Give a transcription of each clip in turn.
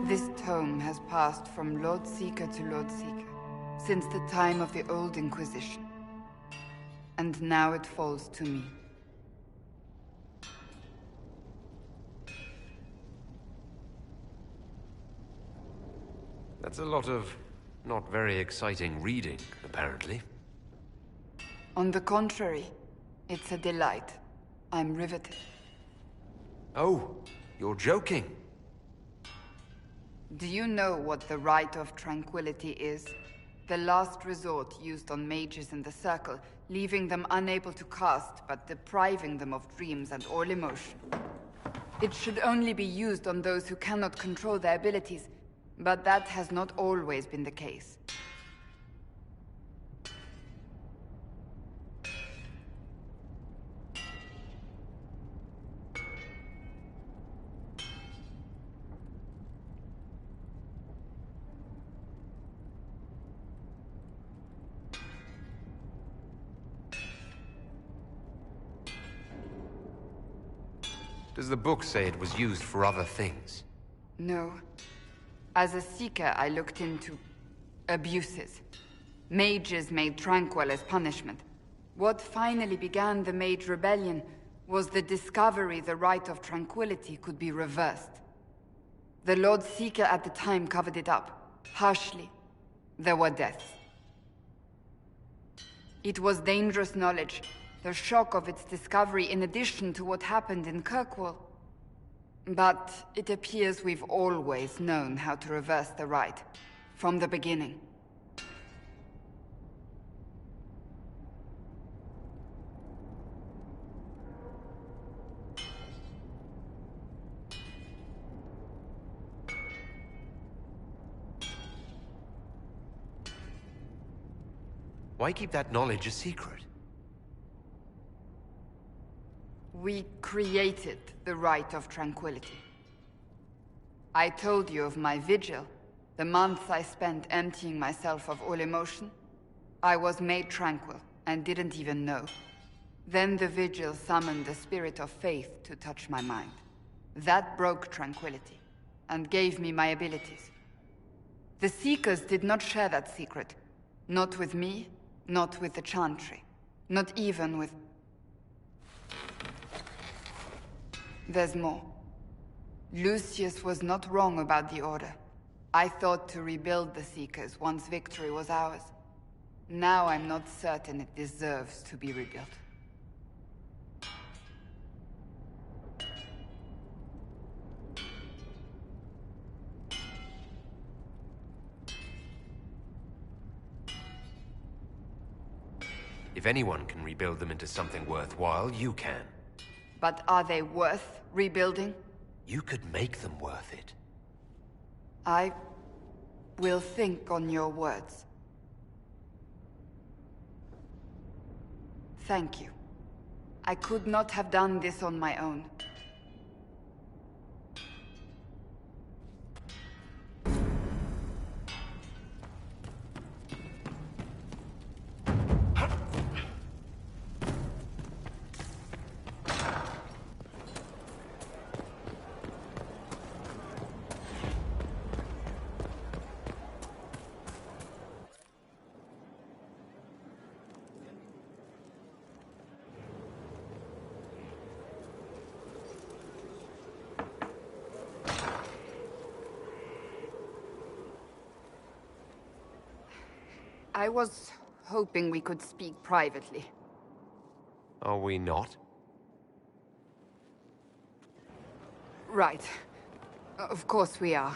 This tome has passed from Lord Seeker to Lord Seeker since the time of the old Inquisition. And now it falls to me. That's a lot of not very exciting reading, apparently. On the contrary, it's a delight. I'm riveted. Oh, you're joking. Do you know what the Rite of Tranquility is? The last resort used on mages in the Circle, leaving them unable to cast, but depriving them of dreams and all emotion. It should only be used on those who cannot control their abilities, but that has not always been the case. Does the book say it was used for other things? No. As a seeker, I looked into abuses. Mages made Tranquil as punishment. What finally began the Mage Rebellion was the discovery the Rite of Tranquility could be reversed. The Lord Seeker at the time covered it up, harshly. There were deaths. It was dangerous knowledge, the shock of its discovery in addition to what happened in Kirkwall. But it appears we've always known how to reverse the rite, from the beginning. Why keep that knowledge a secret? We created the Rite of Tranquility. I told you of my vigil, the months I spent emptying myself of all emotion. I was made tranquil, and didn't even know. Then the vigil summoned the spirit of faith to touch my mind. That broke tranquility, and gave me my abilities. The Seekers did not share that secret. Not with me, not with the Chantry, not even with... There's more. Lucius was not wrong about the Order. I thought to rebuild the Seekers once victory was ours. Now I'm not certain it deserves to be rebuilt. If anyone can rebuild them into something worthwhile, you can. But are they worth rebuilding? You could make them worth it. I will think on your words. Thank you. I could not have done this on my own. I was hoping we could speak privately. Are we not? Right. Of course we are.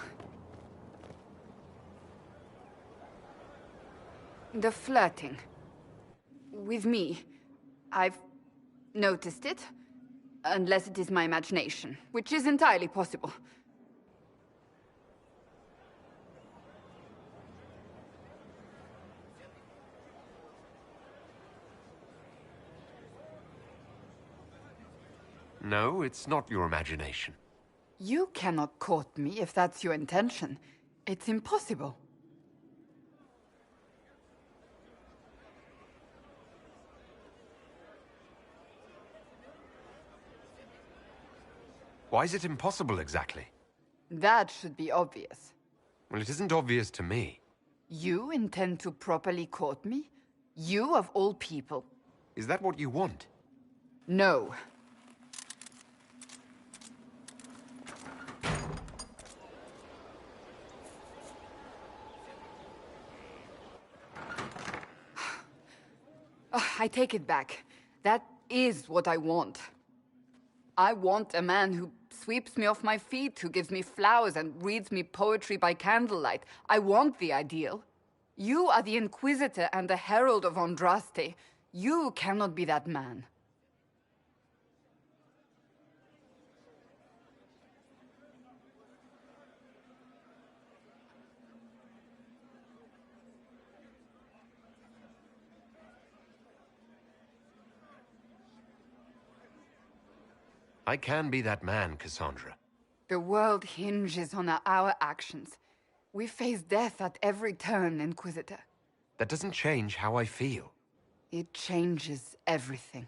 The flirting. With me. I've noticed it. Unless it is my imagination, which is entirely possible. No, it's not your imagination. You cannot court me if that's your intention. It's impossible. Why is it impossible exactly? That should be obvious. Well, it isn't obvious to me. You intend to properly court me? You of all people? Is that what you want? No. I take it back. That is what I want. I want a man who sweeps me off my feet, who gives me flowers and reads me poetry by candlelight. I want the ideal. You are the Inquisitor and the Herald of Andraste. You cannot be that man. I can be that man, Cassandra. The world hinges on our actions. We face death at every turn, Inquisitor. That doesn't change how I feel. It changes everything.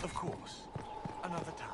Of course. Another time.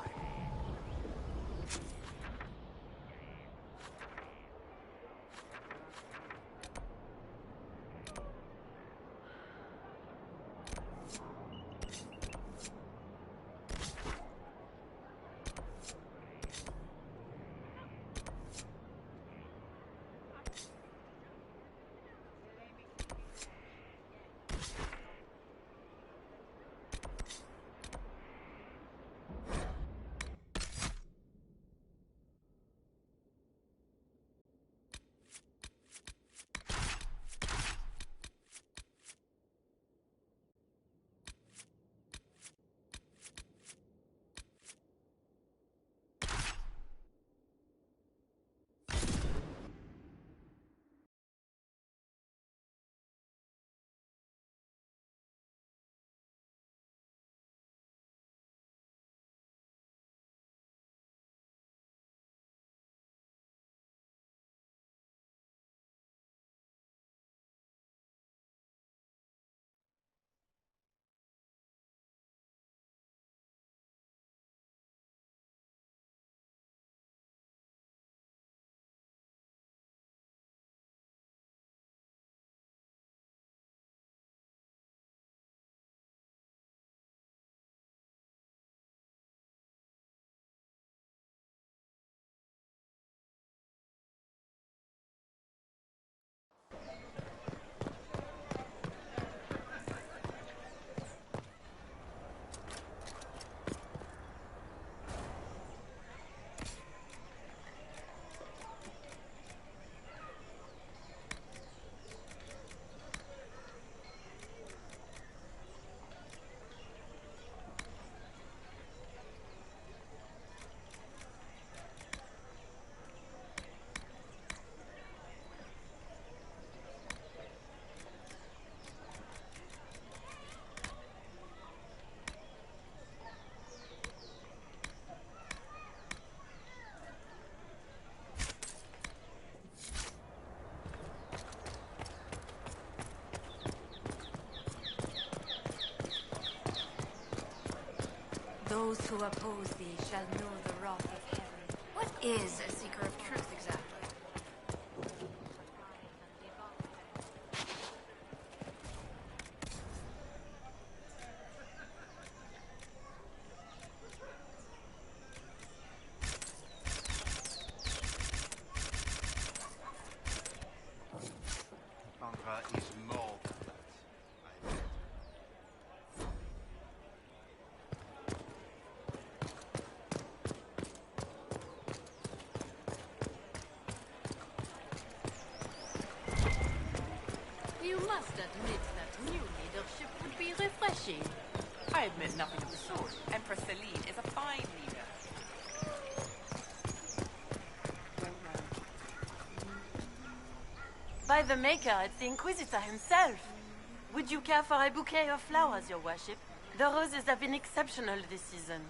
Those who oppose thee shall know the wrath of heaven. What is a seeker of truth exactly? You must admit that new leadership would be refreshing. I admit nothing of the sort. Empress Celine is a fine leader. By the Maker, it's the Inquisitor himself. Would you care for a bouquet of flowers, your worship? The roses have been exceptional this season.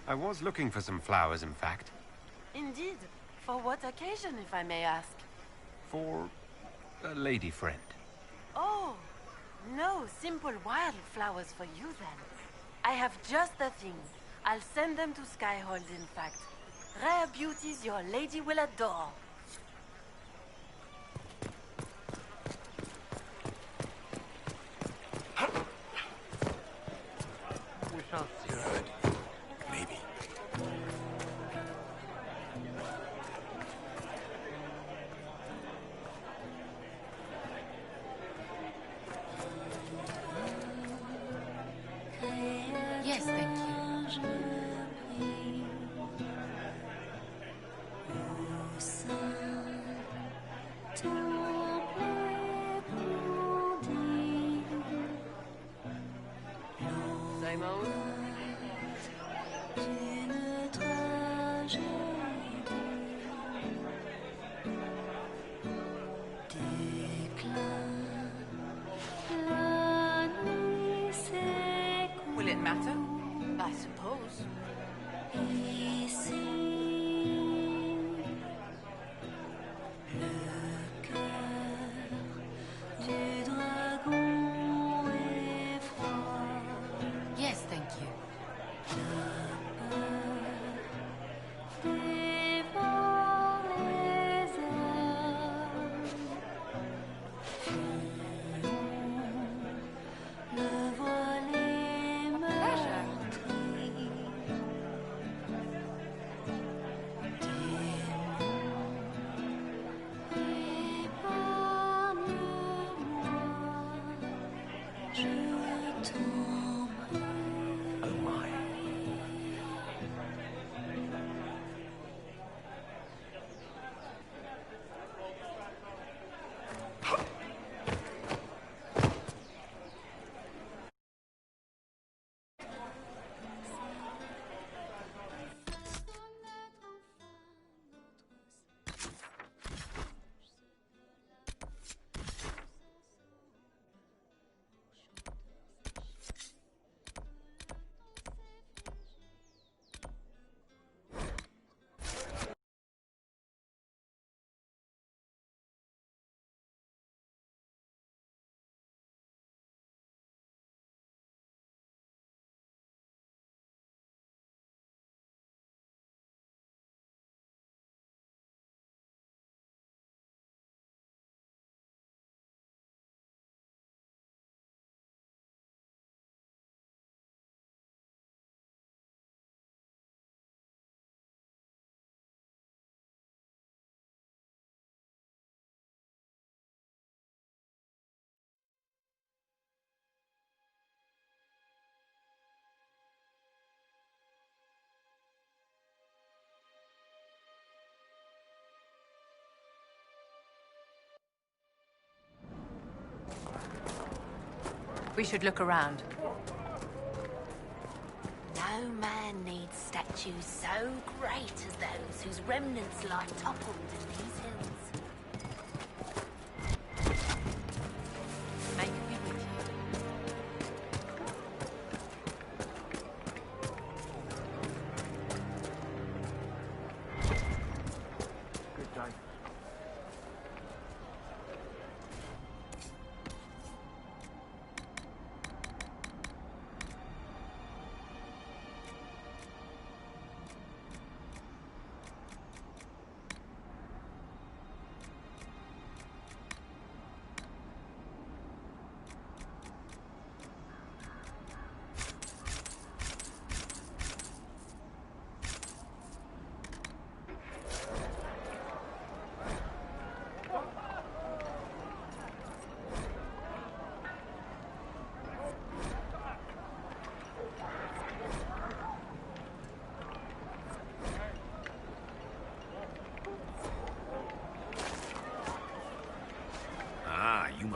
I was looking for some flowers, in fact. Indeed. For what occasion, if I may ask? For a lady friend. Oh, no simple wildflowers for you then. I have just the thing. I'll send them to Skyhold, in fact. Rare beauties your lady will adore. We shall see. Good. Maybe. Yes, thank you. Same old. Will it matter? I suppose. Yes, thank you. Oh my. We should look around. No man needs statues so great as those whose remnants lie toppled in these hills. Make me with you. Good day.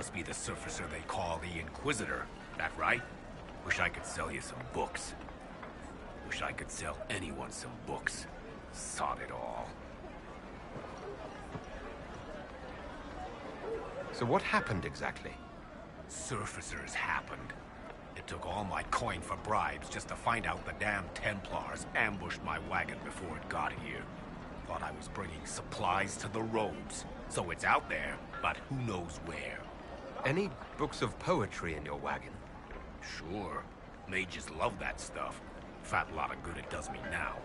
must be the surfacer they call the Inquisitor. That right? Wish I could sell you some books. Wish I could sell anyone some books. Sod it all. So what happened exactly? Surfacers happened. It took all my coin for bribes just to find out the damn Templars ambushed my wagon before it got here. Thought I was bringing supplies to the robes. So it's out there, but who knows where. Any books of poetry in your wagon? Sure. Mages love that stuff. Fat lot of good it does me now.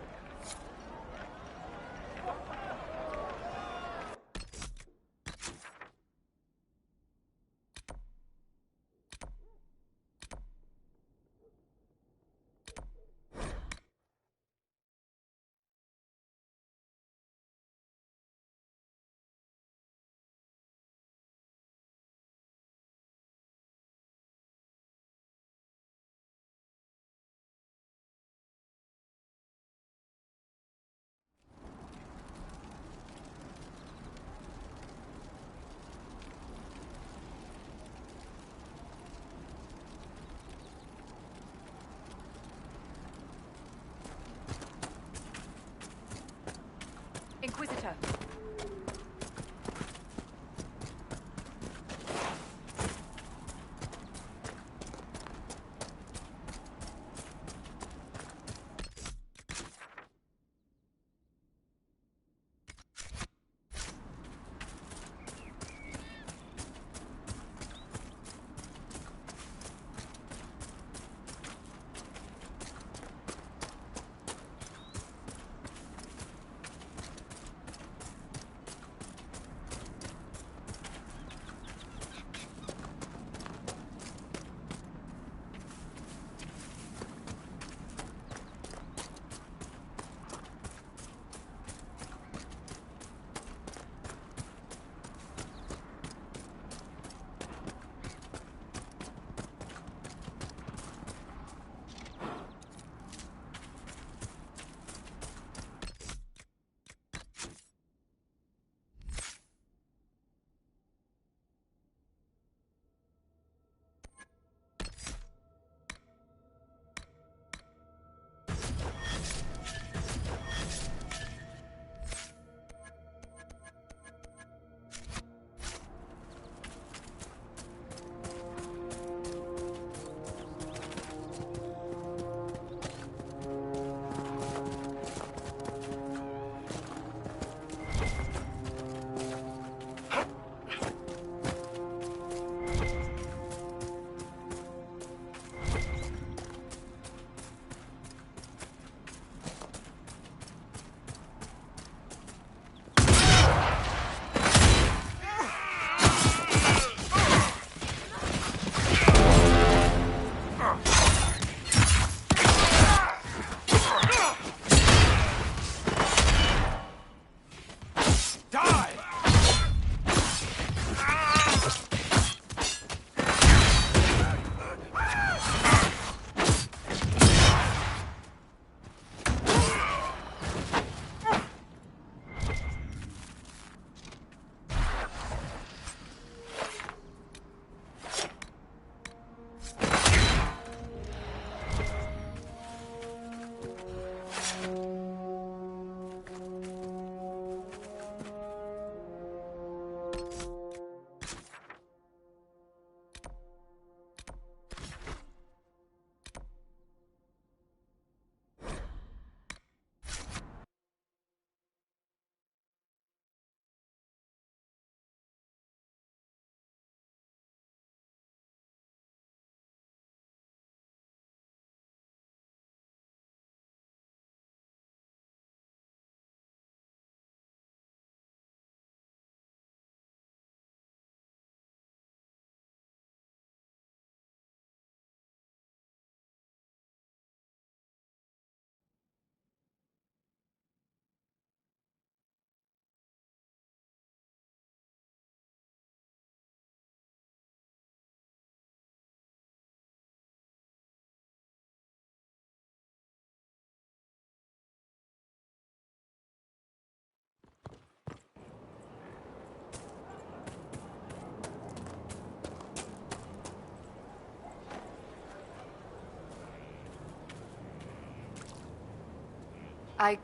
I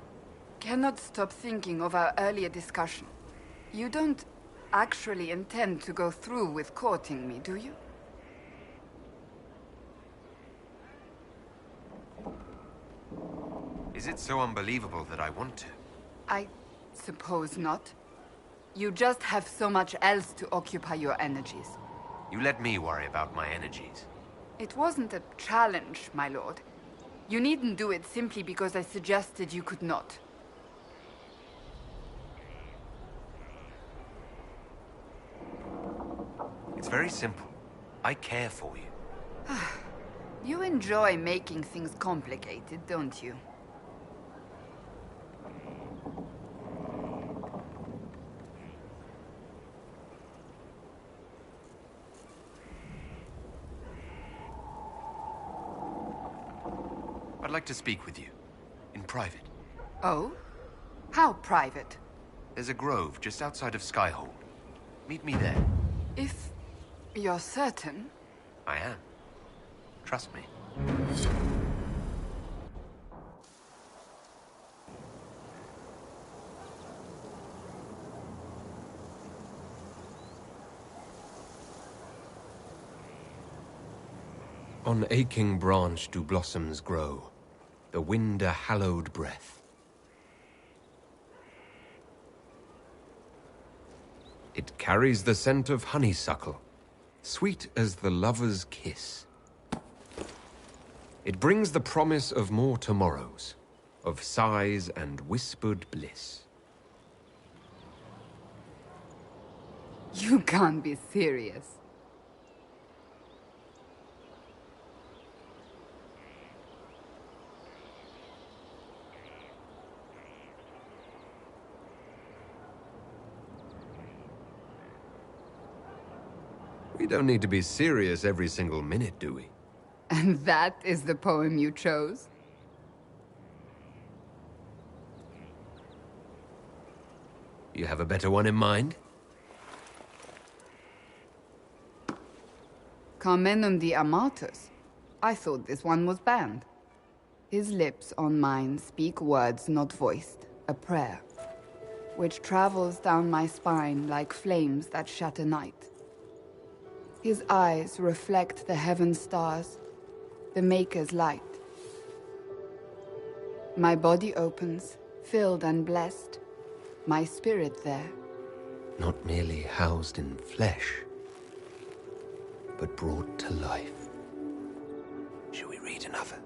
cannot stop thinking of our earlier discussion. You don't actually intend to go through with courting me, do you? Is it so unbelievable that I want to? I suppose not. You just have so much else to occupy your energies. You let me worry about my energies. It wasn't a challenge, my lord. You needn't do it simply because I suggested you could not. It's very simple. I care for you. You enjoy making things complicated, don't you? I'd like to speak with you. In private. Oh? How private? There's a grove just outside of Skyhold. Meet me there. If you're certain. I am. Trust me. On aching branch do blossoms grow, the wind a hallowed breath. It carries the scent of honeysuckle, sweet as the lover's kiss. It brings the promise of more tomorrows, of sighs and whispered bliss. You can't be serious. We don't need to be serious every single minute, do we? And that is the poem you chose? You have a better one in mind? Carmenum de Amatus. I thought this one was banned. His lips on mine speak words not voiced, a prayer, which travels down my spine like flames that shatter night. His eyes reflect the heaven stars, the Maker's light. My body opens, filled and blessed, my spirit there. Not merely housed in flesh, but brought to life. Shall we read another?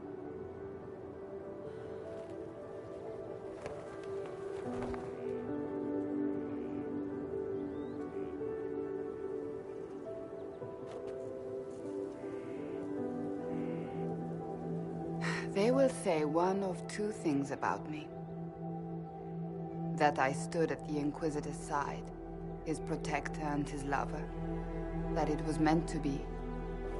They will say one of two things about me. That I stood at the Inquisitor's side, his protector and his lover. That it was meant to be.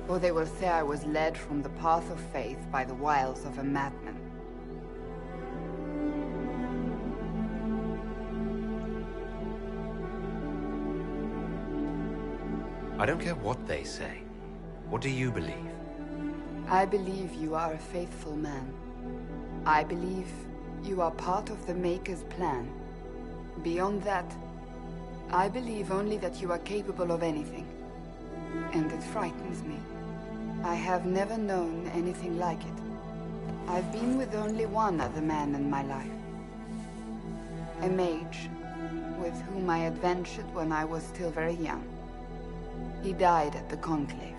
Or they will say I was led from the path of faith by the wiles of a madman. I don't care what they say. What do you believe? I believe you are a faithful man. I believe you are part of the Maker's plan. Beyond that, I believe only that you are capable of anything. And it frightens me. I have never known anything like it. I've been with only one other man in my life. A mage, with whom I adventured when I was still very young. He died at the Conclave.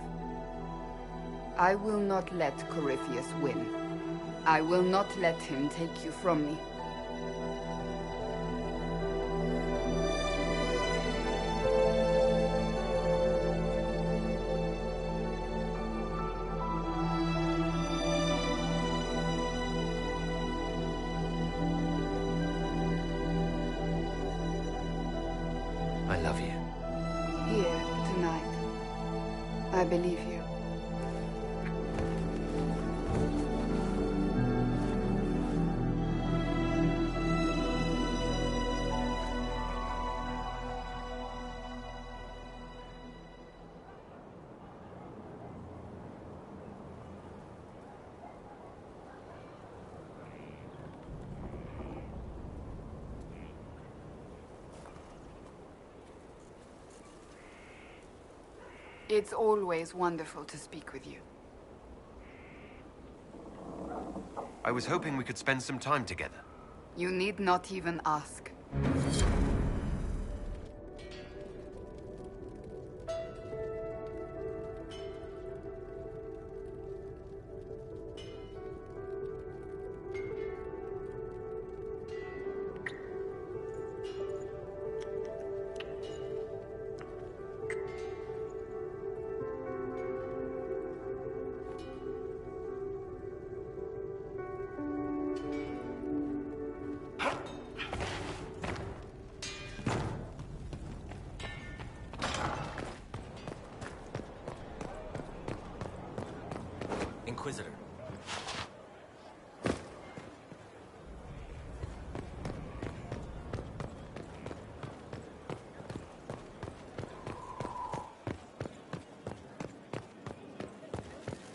I will not let Corypheus win. I will not let him take you from me. I love you. Here, tonight. I believe you. It's always wonderful to speak with you. I was hoping we could spend some time together. You need not even ask. Inquisitor.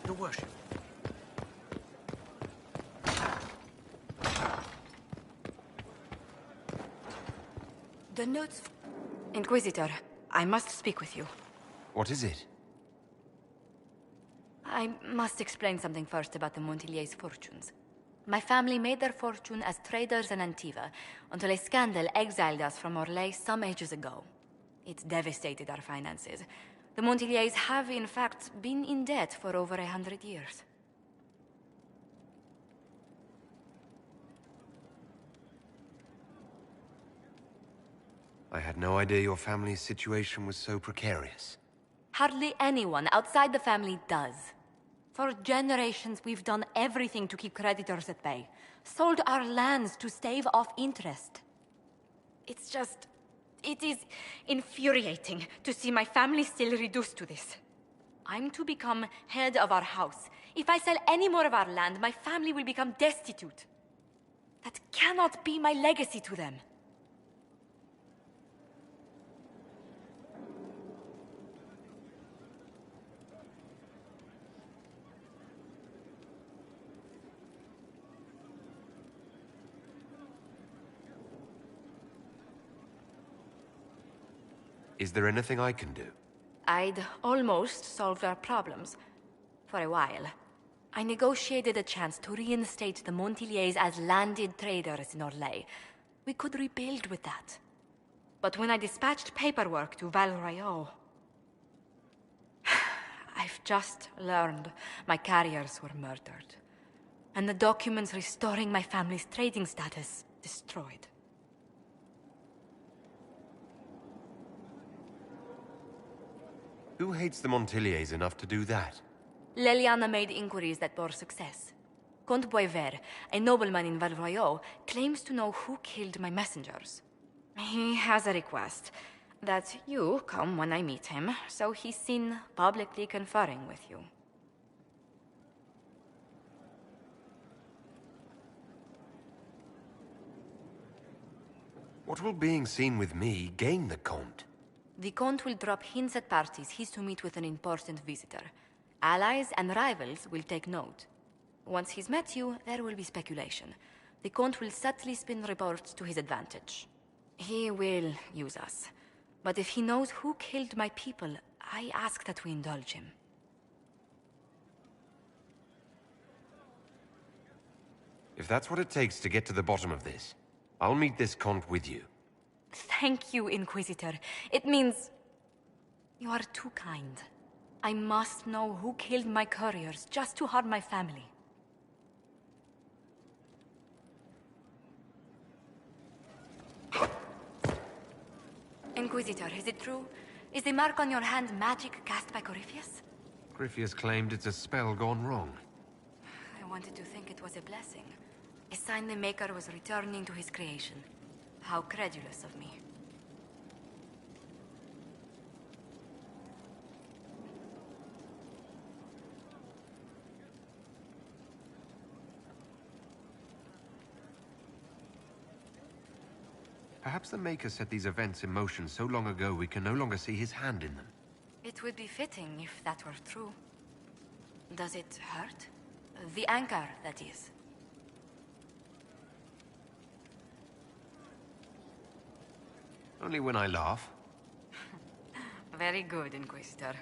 Your worship. The notes... Inquisitor, I must speak with you. What is it? I must explain something first about the Montillier's fortunes. My family made their fortune as traders in Antiva, until a scandal exiled us from Orlais some ages ago. It devastated our finances. The Montillier's have, in fact, been in debt for over 100 years. I had no idea your family's situation was so precarious. Hardly anyone outside the family does. For generations, we've done everything to keep creditors at bay. Sold our lands to stave off interest. It's just... it is infuriating to see my family still reduced to this. I'm to become head of our house. If I sell any more of our land, my family will become destitute. That cannot be my legacy to them. Is there anything I can do? I'd almost solved our problems. For a while. I negotiated a chance to reinstate the Montillier's as landed traders in Orlais. We could rebuild with that. But when I dispatched paperwork to Val Royeaux... I've just learned my carriers were murdered. And the documents restoring my family's trading status destroyed. Who hates the Montillier's enough to do that? Leliana made inquiries that bore success. Comte Boisvert, a nobleman in Val Royeaux, claims to know who killed my messengers. He has a request that you come when I meet him, so he's seen publicly conferring with you. What will being seen with me gain the Comte? The Comte will drop hints at parties he's to meet with an important visitor. Allies and rivals will take note. Once he's met you, there will be speculation. The Comte will subtly spin reports to his advantage. He will use us. But if he knows who killed my people, I ask that we indulge him. If that's what it takes to get to the bottom of this, I'll meet this Comte with you. Thank you, Inquisitor. It means... you are too kind. I must know who killed my couriers just to harm my family. Inquisitor, is it true? Is the mark on your hand magic cast by Corypheus? Corypheus claimed it's a spell gone wrong. I wanted to think it was a blessing. A sign the Maker was returning to his creation. How credulous of me. Perhaps the Maker set these events in motion so long ago we can no longer see his hand in them. It would be fitting if that were true. Does it hurt? The anchor, that is. Only when I laugh. Very good, Inquisitor.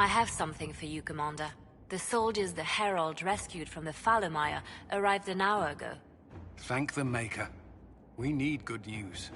I have something for you, Commander. The soldiers the Herald rescued from the Fallermeyer arrived an hour ago. Thank the Maker. We need good news.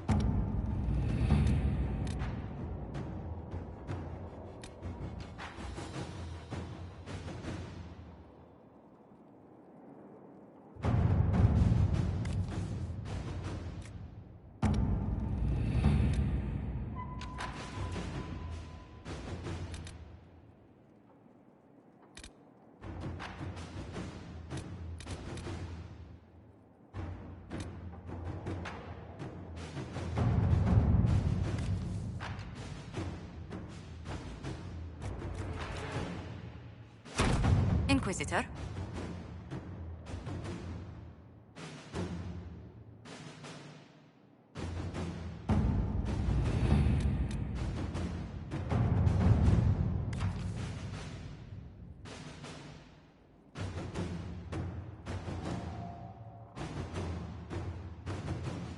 Inquisitor?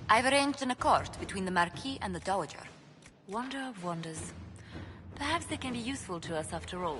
I've arranged an accord between the Marquis and the Dowager. Wonder of wonders. Perhaps they can be useful to us after all.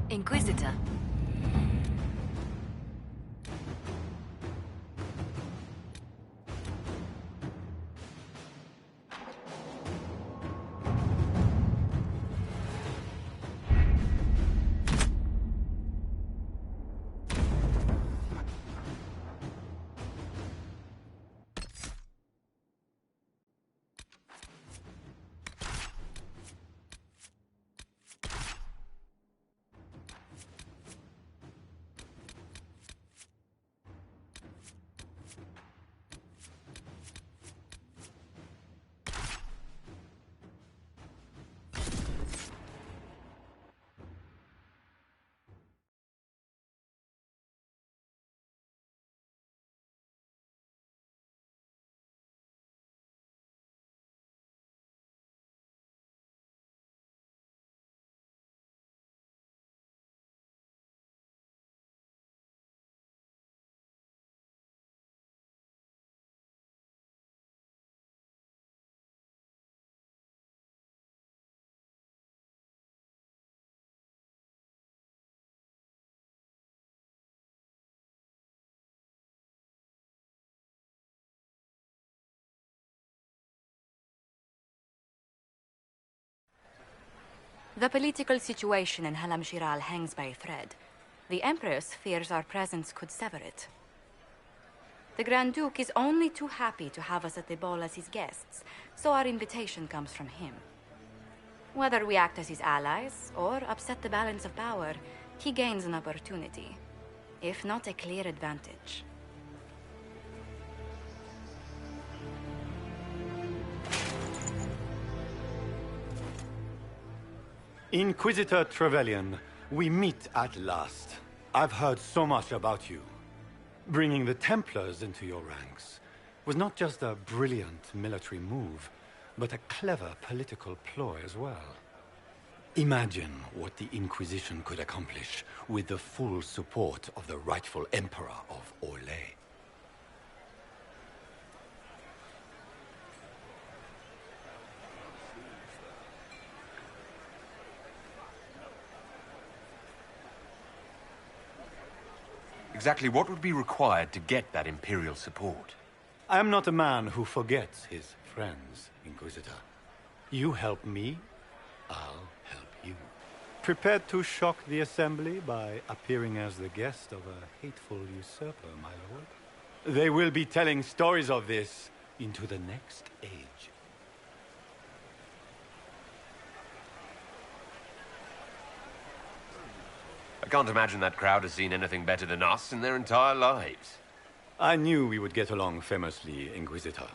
Inquisitor. The political situation in Halam Shiral hangs by a thread. The Empress fears our presence could sever it. The Grand Duke is only too happy to have us at the ball as his guests, so our invitation comes from him. Whether we act as his allies or upset the balance of power, he gains an opportunity, if not a clear advantage. Inquisitor Trevelyan, we meet at last. I've heard so much about you. Bringing the Templars into your ranks was not just a brilliant military move, but a clever political ploy as well. Imagine what the Inquisition could accomplish with the full support of the rightful Emperor of Orlais. Exactly what would be required to get that Imperial support? I am not a man who forgets his friends, Inquisitor. You help me, I'll help you. Prepared to shock the Assembly by appearing as the guest of a hateful usurper, my lord? They will be telling stories of this into the next age. I can't imagine that crowd has seen anything better than us in their entire lives. I knew we would get along famously, Inquisitor.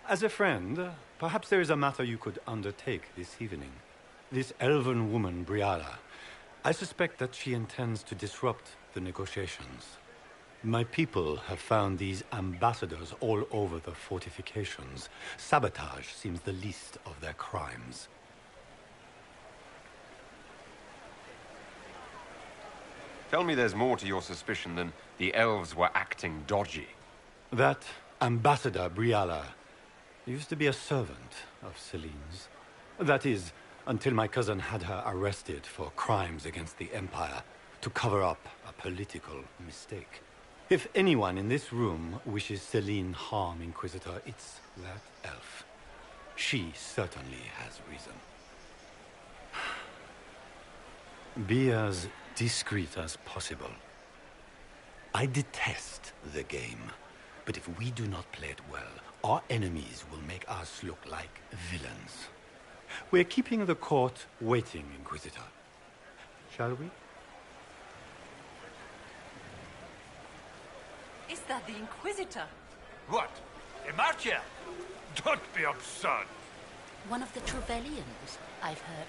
As a friend, perhaps there is a matter you could undertake this evening. This elven woman, Briala, I suspect that she intends to disrupt the negotiations. My people have found these ambassadors all over the fortifications. Sabotage seems the least of their crimes. Tell me there's more to your suspicion than the elves were acting dodgy. That Ambassador Briala used to be a servant of Celine's. That is, until my cousin had her arrested for crimes against the Empire to cover up a political mistake. If anyone in this room wishes Celine harm, Inquisitor, it's that elf. She certainly has reason. Be as discreet as possible. I detest the game, but if we do not play it well, our enemies will make us look like villains. We're keeping the court waiting, Inquisitor. Shall we? Is that the Inquisitor? What? Emartia? Don't be absurd. One of the Trevelyan's, I've heard.